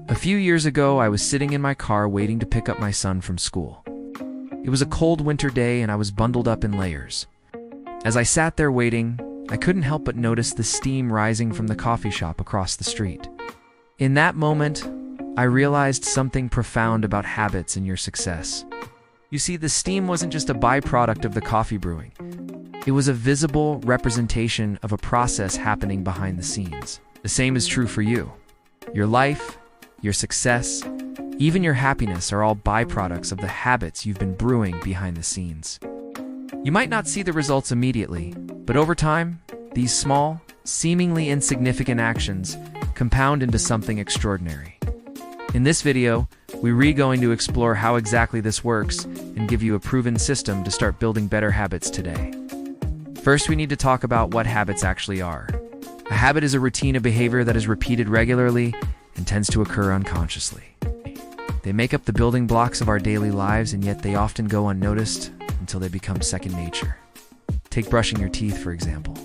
A few years ago, I was sitting in my car waiting to pick up my son from school. It was a cold winter day and I was bundled up in layers. As I sat there waiting, I couldn't help but notice the steam rising from the coffee shop across the street. In that moment, I realized something profound about habits and your success. You see, the steam wasn't just a byproduct of the coffee brewing. It was a visible representation of a process happening behind the scenes. The same is true for you. Your life, your success, even your happiness are all byproducts of the habits you've been brewing behind the scenes. You might not see the results immediately, but over time, these small, seemingly insignificant actions compound into something extraordinary. In this video, we're going to explore how exactly this works and give you a proven system to start building better habits today. First, we need to talk about what habits actually are. A habit is a routine of behavior that is repeated regularly and tends to occur unconsciously. They make up the building blocks of our daily lives, and yet they often go unnoticed until they become second nature. Take brushing your teeth, for example.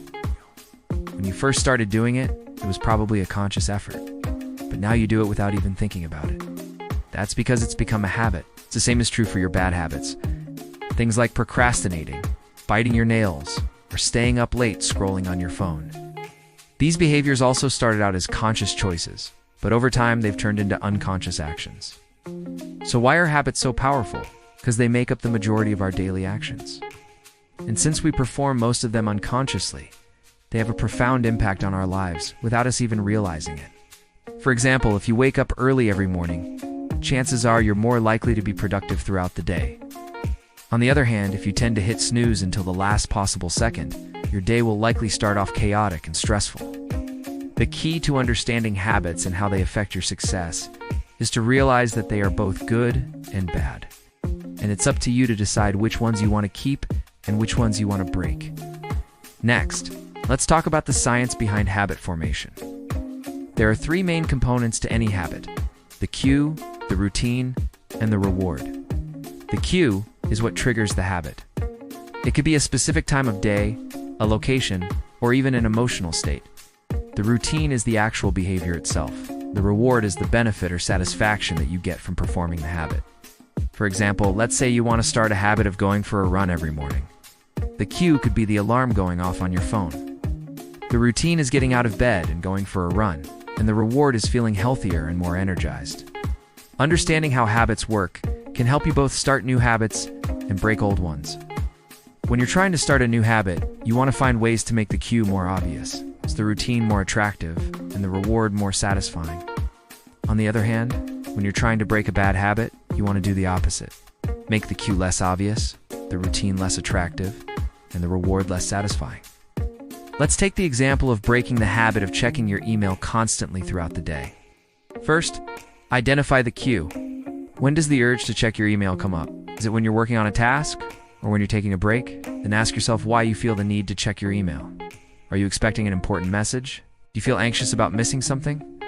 When you first started doing it, it was probably a conscious effort, but now you do it without even thinking about it. That's because it's become a habit. The same is true for your bad habits. Things like procrastinating, biting your nails, or staying up late scrolling on your phone. These behaviors also started out as conscious choices, but over time they've turned into unconscious actions. So why are habits so powerful? Because they make up the majority of our daily actions. And since we perform most of them unconsciously, they have a profound impact on our lives without us even realizing it. For example, if you wake up early every morning, chances are you're more likely to be productive throughout the day. On the other hand, if you tend to hit snooze until the last possible second, your day will likely start off chaotic and stressful. The key to understanding habits and how they affect your success is to realize that they are both good and bad. And it's up to you to decide which ones you want to keep and which ones you want to break. Next, let's talk about the science behind habit formation. There are three main components to any habit: the cue, the routine, and the reward. The cue is what triggers the habit. It could be a specific time of day, a location, or even an emotional state. The routine is the actual behavior itself. The reward is the benefit or satisfaction that you get from performing the habit. For example, let's say you want to start a habit of going for a run every morning. The cue could be the alarm going off on your phone. The routine is getting out of bed and going for a run, and the reward is feeling healthier and more energized. Understanding how habits work can help you both start new habits and break old ones. When you're trying to start a new habit, you want to find ways to make the cue more obvious, so the routine more attractive, and the reward more satisfying. On the other hand, when you're trying to break a bad habit, you want to do the opposite. Make the cue less obvious, the routine less attractive, and the reward less satisfying. Let's take the example of breaking the habit of checking your email constantly throughout the day. First, identify the cue. When does the urge to check your email come up? Is it when you're working on a task or when you're taking a break? Then ask yourself why you feel the need to check your email. Are you expecting an important message? Do you feel anxious about missing something?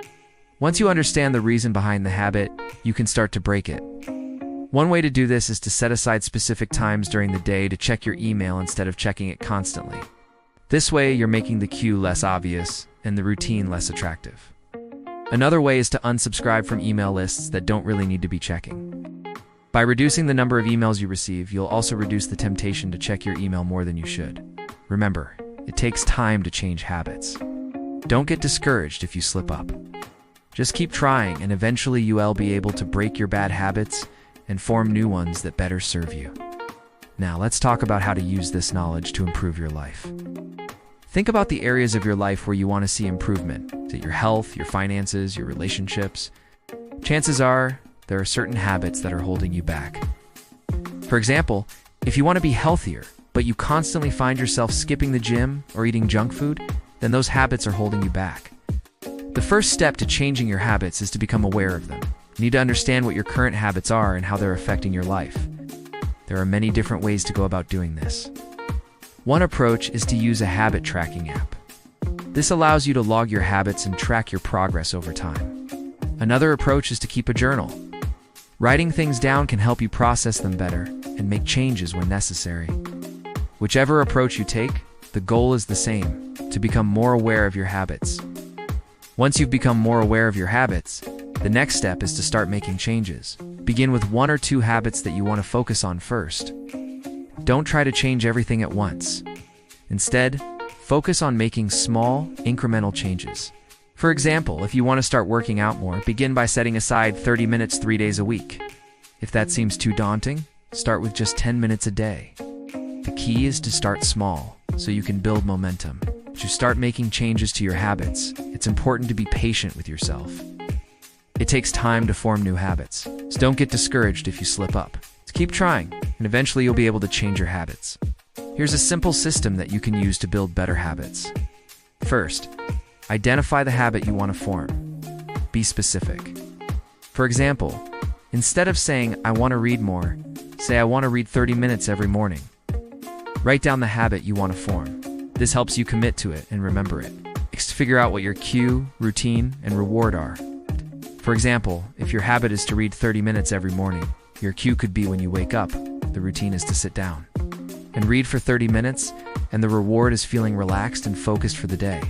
Once you understand the reason behind the habit, you can start to break it. One way to do this is to set aside specific times during the day to check your email instead of checking it constantly. This way, you're making the cue less obvious and the routine less attractive. Another way is to unsubscribe from email lists that don't really need to be checking. By reducing the number of emails you receive, you'll also reduce the temptation to check your email more than you should. Remember, it takes time to change habits. Don't get discouraged if you slip up. Just keep trying, and eventually you'll be able to break your bad habits and form new ones that better serve you. Now, let's talk about how to use this knowledge to improve your life. Think about the areas of your life where you want to see improvement. Is it your health, your finances, your relationships? Chances are there are certain habits that are holding you back. For example, if you want to be healthier, but you constantly find yourself skipping the gym or eating junk food, then those habits are holding you back. The first step to changing your habits is to become aware of them. You need to understand what your current habits are and how they're affecting your life. There are many different ways to go about doing this. One approach is to use a habit tracking app. This allows you to log your habits and track your progress over time. Another approach is to keep a journal. Writing things down can help you process them better and make changes when necessary. Whichever approach you take, the goal is the same: to become more aware of your habits. Once you've become more aware of your habits, The next step is to start making changes. Begin with 1 or 2 habits that you want to focus on first. Don't try to change everything at once. Instead, focus on making small, incremental changes. For example, if you want to start working out more, begin by setting aside 30 minutes 3 days a week. If that seems too daunting, start with just 10 minutes a day. The key is to start small, so you can build momentum. As you start making changes to your habits, it's important to be patient with yourself. It takes time to form new habits, so don't get discouraged if you slip up. Just keep trying, and eventually you'll be able to change your habits. Here's a simple system that you can use to build better habits. First, identify the habit you want to form. Be specific. For example, instead of saying, "I want to read more," say, "I want to read 30 minutes every morning." Write down the habit you want to form. This helps you commit to it and remember it. Next, figure out what your cue, routine, and reward are. For example, if your habit is to read 30 minutes every morning, your cue could be when you wake up. The routine is to sit down and read for 30 minutes, and the reward is feeling relaxed and focused for the day.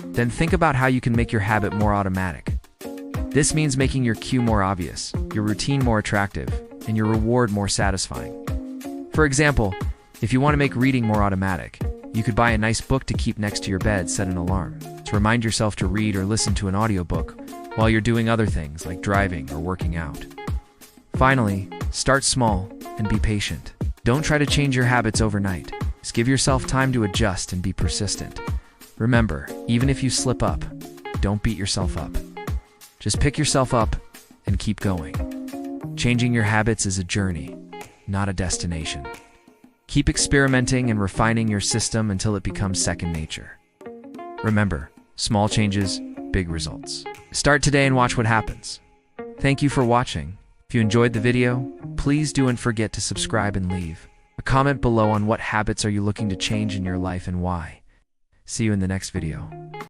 Then think about how you can make your habit more automatic. This means making your cue more obvious, your routine more attractive, and your reward more satisfying. For example, if you want to make reading more automatic, you could buy a nice book to keep next to your bed, set an alarm to remind yourself to read or listen to an audiobook while you're doing other things like driving or working out. Finally, start small and be patient. Don't try to change your habits overnight. Just give yourself time to adjust and be persistent. Remember, even if you slip up, don't beat yourself up. Just pick yourself up and keep going. Changing your habits is a journey, not a destination. Keep experimenting and refining your system until it becomes second nature. Remember, small changes, big results. Start today and watch what happens. Thank you for watching. If you enjoyed the video, please don't forget to subscribe and leave a comment below on what habits are you looking to change in your life and why. See you in the next video.